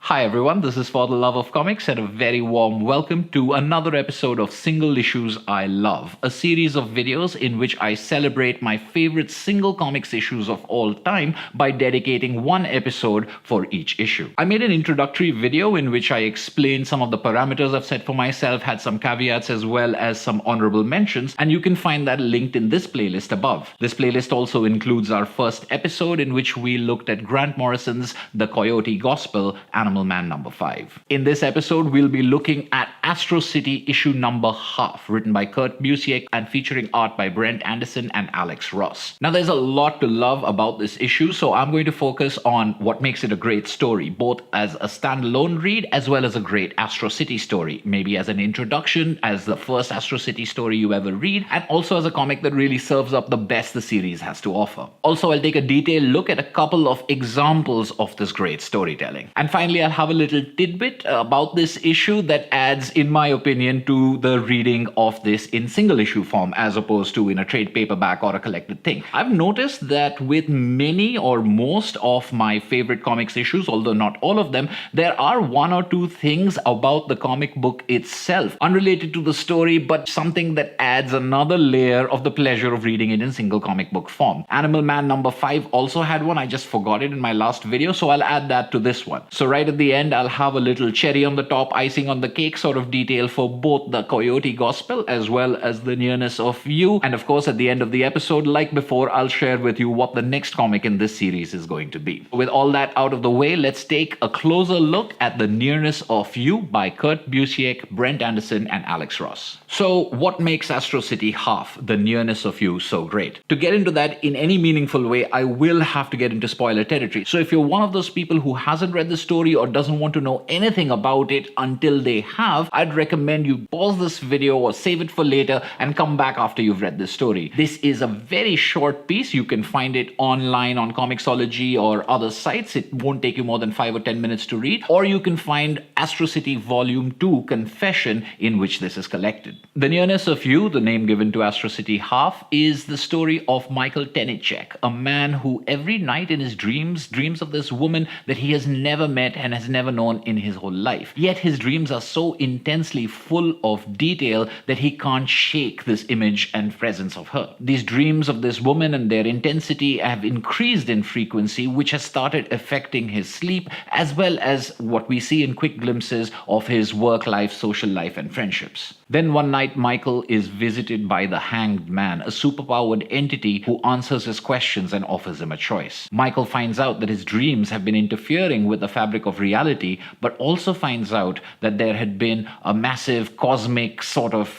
Hi everyone, this is For the Love of Comics and a very warm welcome to another episode of Single Issues I Love, a series of videos in which I celebrate my favorite single comics issues of all time by dedicating one episode for each issue. I made an introductory video in which I explained some of the parameters I've set for myself, had some caveats as well as some honorable mentions, and you can find that linked in this playlist above. This playlist also includes our first episode in which we looked at Grant Morrison's The Coyote Gospel, Animal Man number 5. In this episode, we'll be looking at Astro City issue number half, written by Kurt Busiek and featuring art by Brent, Andersen, and Alex Ross. Now, there's a lot to love about this issue, so I'm going to focus on what makes it a great story, both as a standalone read as well as a great Astro City story, maybe as an introduction, as the first Astro City story you ever read, and also as a comic that really serves up the best the series has to offer. Also, I'll take a detailed look at a couple of examples of this great storytelling. And finally, I'll have a little tidbit about this issue that adds, in my opinion, to the reading of this in single issue form as opposed to in a trade paperback or a collected thing. I've noticed that with many or most of my favorite comics issues, although not all of them, there are one or two things about the comic book itself, unrelated to the story, but something that adds another layer of the pleasure of reading it in single comic book form. Animal Man number 5 also had one. I just forgot it in my last video, so I'll add that to this one. So right at the end, I'll have a little cherry on the top, icing on the cake sort of detail for both the Coyote Gospel as well as the Nearness of You. And of course, at the end of the episode, like before, I'll share with you what the next comic in this series is going to be. With all that out of the way, let's take a closer look at the Nearness of You by Kurt Busiek, Brent Andersen, and Alex Ross. So what makes Astro City half, the Nearness of You, so great? To get into that in any meaningful way, I will have to get into spoiler territory. So if you're one of those people who hasn't read the story or doesn't want to know anything about it until they have, I'd recommend you pause this video or save it for later and come back after you've read the story. This is a very short piece. You can find it online on Comixology or other sites. It won't take you more than 5 or 10 minutes to read. Or you can find Astro City Volume 2 Confession, in which this is collected. The Nearness of You, the name given to Astro City half, is the story of Michael Tenicek, a man who every night in his dreams of this woman that he has never met and has never known in his whole life. Yet his dreams are so intensely full of detail that he can't shake this image and presence of her. These dreams of this woman and their intensity have increased in frequency, which has started affecting his sleep as well as what we see in quick glimpses of his work life, social life, and friendships. Then one night, Michael is visited by the Hanged Man, a superpowered entity who answers his questions and offers him a choice. Michael finds out that his dreams have been interfering with the fabric of reality, but also finds out that there had been a massive cosmic sort of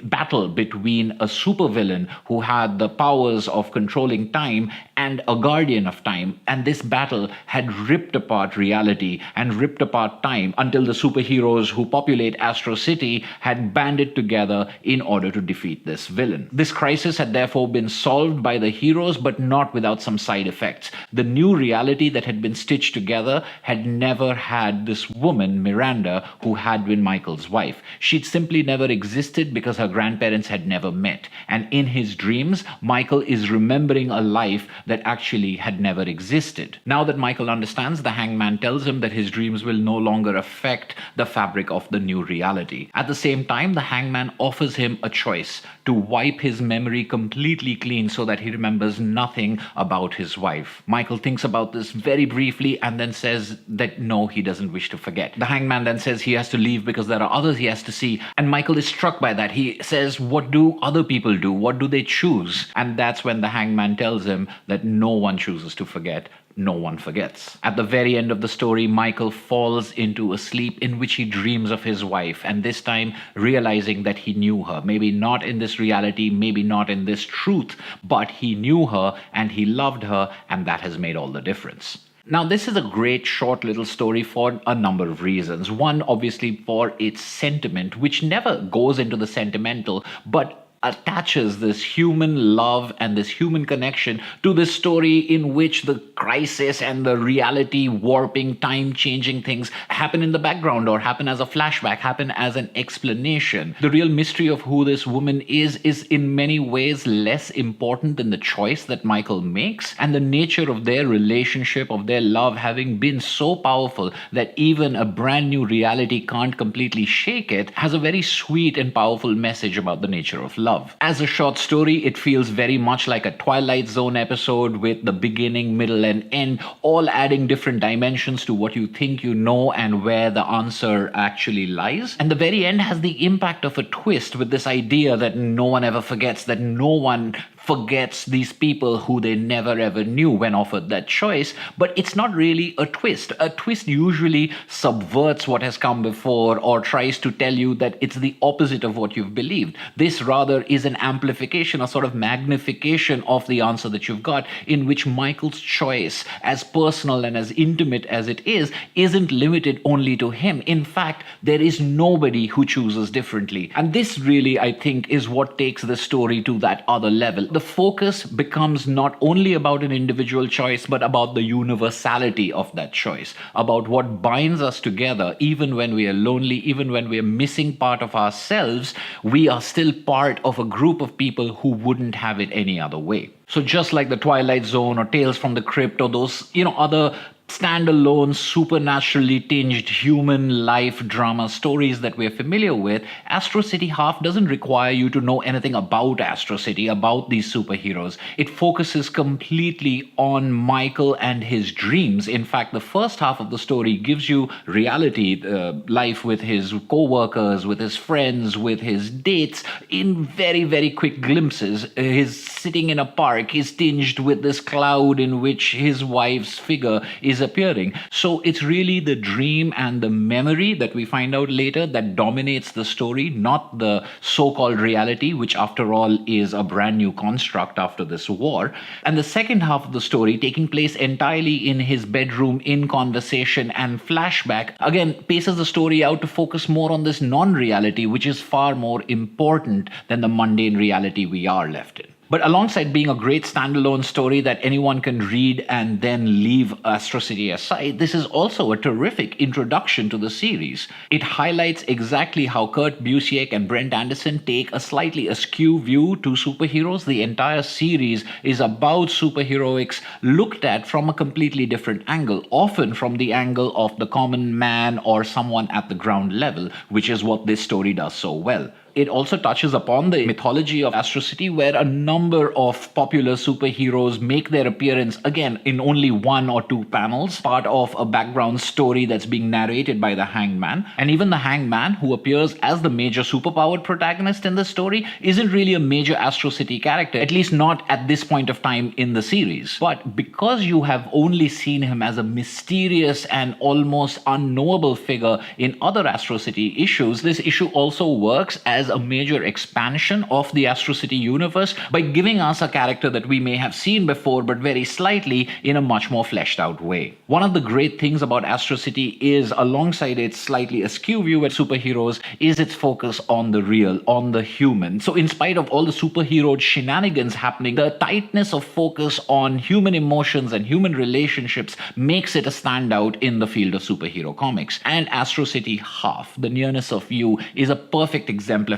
battle between a supervillain who had the powers of controlling time and a guardian of time. And this battle had ripped apart reality and ripped apart time until the superheroes who populate Astro City had banded together in order to defeat this villain. This crisis had therefore been solved by the heroes, but not without some side effects. The new reality that had been stitched together had never had this woman, Miranda, who had been Michael's wife. She'd simply never existed because her grandparents had never met. And in his dreams, Michael is remembering a life that actually had never existed. Now that Michael understands, the Hangman tells him that his dreams will no longer affect the fabric of the new reality. At the same time, the Hangman offers him a choice to wipe his memory completely clean so that he remembers nothing about his wife. Michael thinks about this very briefly and then says that no, he doesn't wish to forget. The Hangman then says he has to leave because there are others he has to see, and Michael is struck by that. He says, what do other people do? What do they choose? And that's when the Hangman tells him that no one chooses to forget. No one forgets. At the very end of the story, Michael falls into a sleep in which he dreams of his wife, and this time realizing that he knew her. Maybe not in this reality, maybe not in this truth, but he knew her and he loved her, and that has made all the difference. Now, this is a great short little story for a number of reasons. One, obviously, for its sentiment, which never goes into the sentimental, but attaches this human love and this human connection to this story in which the crisis and the reality warping, time changing things happen in the background or happen as a flashback, happen as an explanation. The real mystery of who this woman is in many ways less important than the choice that Michael makes, and the nature of their relationship, of their love having been so powerful that even a brand new reality can't completely shake it, has a very sweet and powerful message about the nature of love. As a short story, it feels very much like a Twilight Zone episode with the beginning, middle, and end all adding different dimensions to what you think you know and where the answer actually lies. And the very end has the impact of a twist with this idea that no one ever forgets, that no one forgets these people who they never ever knew when offered that choice. But it's not really a twist. A twist usually subverts what has come before or tries to tell you that it's the opposite of what you've believed. This rather is an amplification, a sort of magnification of the answer that you've got, in which Michael's choice, as personal and as intimate as it is, isn't limited only to him. In fact, there is nobody who chooses differently. And this really, I think, is what takes the story to that other level. The focus becomes not only about an individual choice, but about the universality of that choice, about what binds us together. Even when we are lonely, even when we are missing part of ourselves, we are still part of a group of people who wouldn't have it any other way. So just like the Twilight Zone or Tales from the Crypt or those, other standalone, supernaturally tinged human life drama stories that we're familiar with, Astro City Half doesn't require you to know anything about Astro City, about these superheroes. It focuses completely on Michael and his dreams. In fact, the first half of the story gives you reality, life with his co-workers, with his friends, with his dates, in very, very quick glimpses. His sitting in a park is tinged with this cloud in which his wife's figure is appearing. So it's really the dream and the memory that we find out later that dominates the story, not the so-called reality, which after all is a brand new construct after this war. And the second half of the story, taking place entirely in his bedroom, in conversation and flashback, again paces the story out to focus more on this non-reality, which is far more important than the mundane reality we are left in. But alongside being a great standalone story that anyone can read and then leave Astro City aside, this is also a terrific introduction to the series. It highlights exactly how Kurt Busiek and Brent Andersen take a slightly askew view to superheroes. The entire series is about superheroics looked at from a completely different angle, often from the angle of the common man or someone at the ground level, which is what this story does so well. It also touches upon the mythology of Astro City, where a number of popular superheroes make their appearance, again, in only 1 or 2 panels, part of a background story that's being narrated by the Hangman. And even the Hangman, who appears as the major superpowered protagonist in the story, isn't really a major Astro City character, at least not at this point of time in the series. But because you have only seen him as a mysterious and almost unknowable figure in other Astro City issues, this issue also works as a major expansion of the Astro City universe by giving us a character that we may have seen before, but very slightly in a much more fleshed out way. One of the great things about Astro City is, alongside its slightly askew view at superheroes, is its focus on the real, on the human. So in spite of all the superhero shenanigans happening, the tightness of focus on human emotions and human relationships makes it a standout in the field of superhero comics. And Astro City Half, the Nearness of You, is a perfect exemplifier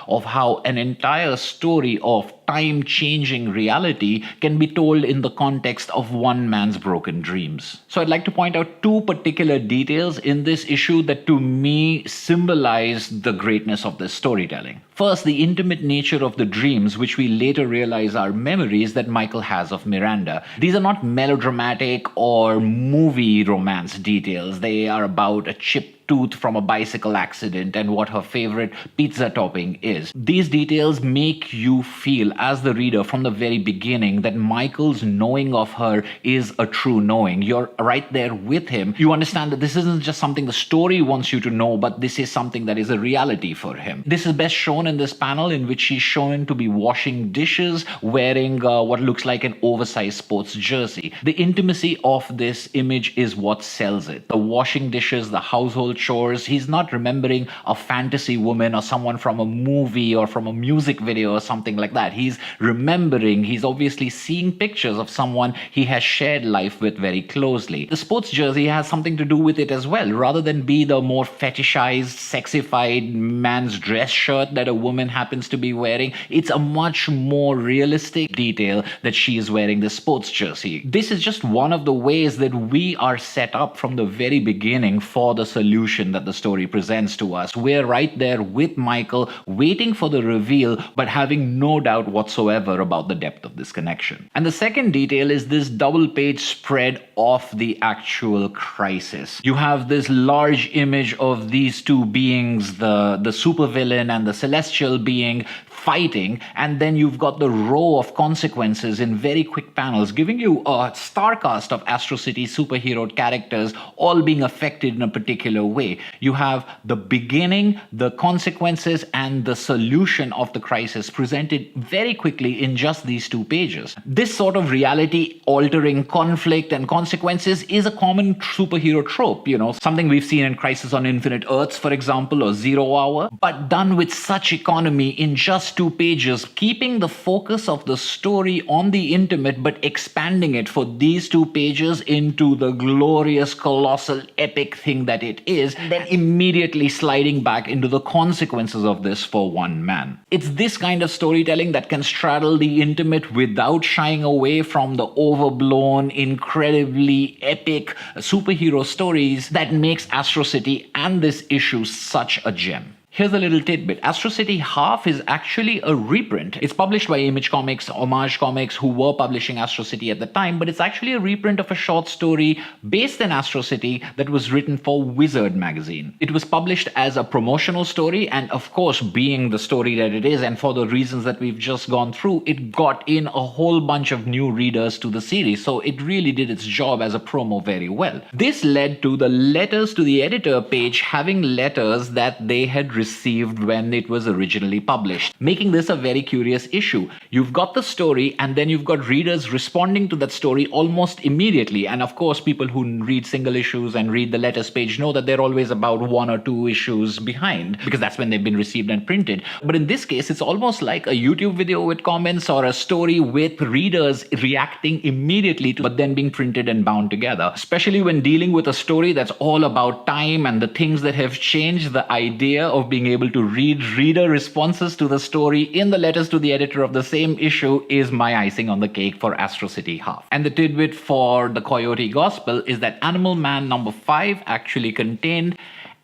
of how an entire story of time-changing reality can be told in the context of one man's broken dreams. So I'd like to point out 2 particular details in this issue that to me symbolize the greatness of this storytelling. First, the intimate nature of the dreams, which we later realize are memories that Michael has of Miranda. These are not melodramatic or movie romance details. They are about a chipped tooth from a bicycle accident and what her favorite pizza topping is. These details make you feel as the reader from the very beginning that Michael's knowing of her is a true knowing. You're right there with him. You understand that this isn't just something the story wants you to know, but this is something that is a reality for him. This is best shown in this panel in which she's shown to be washing dishes, wearing what looks like an oversized sports jersey. The intimacy of this image is what sells it. The washing dishes, the household chores. He's not remembering a fantasy woman or someone from a movie or from a music video or something like that. He's remembering, he's obviously seeing pictures of someone he has shared life with very closely. The sports jersey has something to do with it as well. Rather than be the more fetishized, sexified man's dress shirt that a woman happens to be wearing, it's a much more realistic detail that she is wearing the sports jersey. This is just one of the ways that we are set up from the very beginning for the solution that the story presents to us. We're right there with Michael, waiting for the reveal, but having no doubt whatsoever about the depth of this connection. And the second detail is this double-page spread of the actual crisis. You have this large image of these two beings, the supervillain and the celestial being, fighting, and then you've got the row of consequences in very quick panels, giving you a star cast of Astro City superhero characters all being affected in a particular way. You have the beginning, the consequences, and the solution of the crisis presented very quickly in just these 2 pages. This sort of reality-altering conflict and consequences is a common superhero trope, something we've seen in Crisis on Infinite Earths, for example, or Zero Hour, but done with such economy in just 2 pages, keeping the focus of the story on the intimate, but expanding it for these 2 pages into the glorious, colossal, epic thing that it is, then immediately sliding back into the consequences of this for one man. It's this kind of storytelling that can straddle the intimate without shying away from the overblown, incredibly epic superhero stories that makes Astro City and this issue such a gem. Here's a little tidbit. Astro City Half is actually a reprint. It's published by Image Comics, Homage Comics, who were publishing Astro City at the time, but it's actually a reprint of a short story based in Astro City that was written for Wizard magazine. It was published as a promotional story, and of course, being the story that it is, and for the reasons that we've just gone through, it got in a whole bunch of new readers to the series, so it really did its job as a promo very well. This led to the letters to the editor page having letters that they had received when it was originally published, making this a very curious issue. You've got the story, and then you've got readers responding to that story almost immediately. And of course, people who read single issues and read the letters page know that they're always about 1 or 2 issues behind, because that's when they've been received and printed. But in this case, it's almost like a YouTube video with comments or a story with readers reacting immediately to, but then being printed and bound together. Especially when dealing with a story that's all about time and the things that have changed, the idea of being able to read reader responses to the story in the letters to the editor of the same issue is my icing on the cake for Astro City Half. And the tidbit for the Coyote Gospel is that Animal Man number 5 actually contained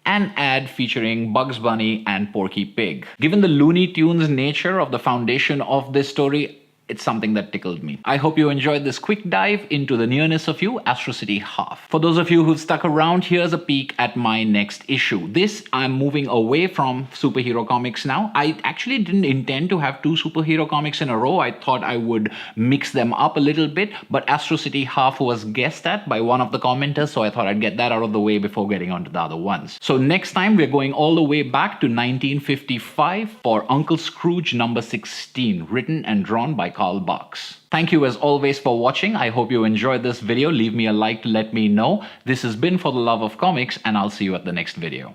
an ad featuring Bugs Bunny and Porky Pig. Given the Looney Tunes nature of the foundation of this story, it's something that tickled me. I hope you enjoyed this quick dive into the Nearness of You, Astro City Half. For those of you who've stuck around, here's a peek at my next issue. This, I'm moving away from superhero comics now. I actually didn't intend to have 2 superhero comics in a row. I thought I would mix them up a little bit, but Astro City Half was guessed at by one of the commenters, so I thought I'd get that out of the way before getting onto the other ones. So next time, we're going all the way back to 1955 for Uncle Scrooge number 16, written and drawn by Carl Barks. Thank you as always for watching. I hope you enjoyed this video. Leave me a like to let me know. This has been For the Love of Comics, and I'll see you at the next video.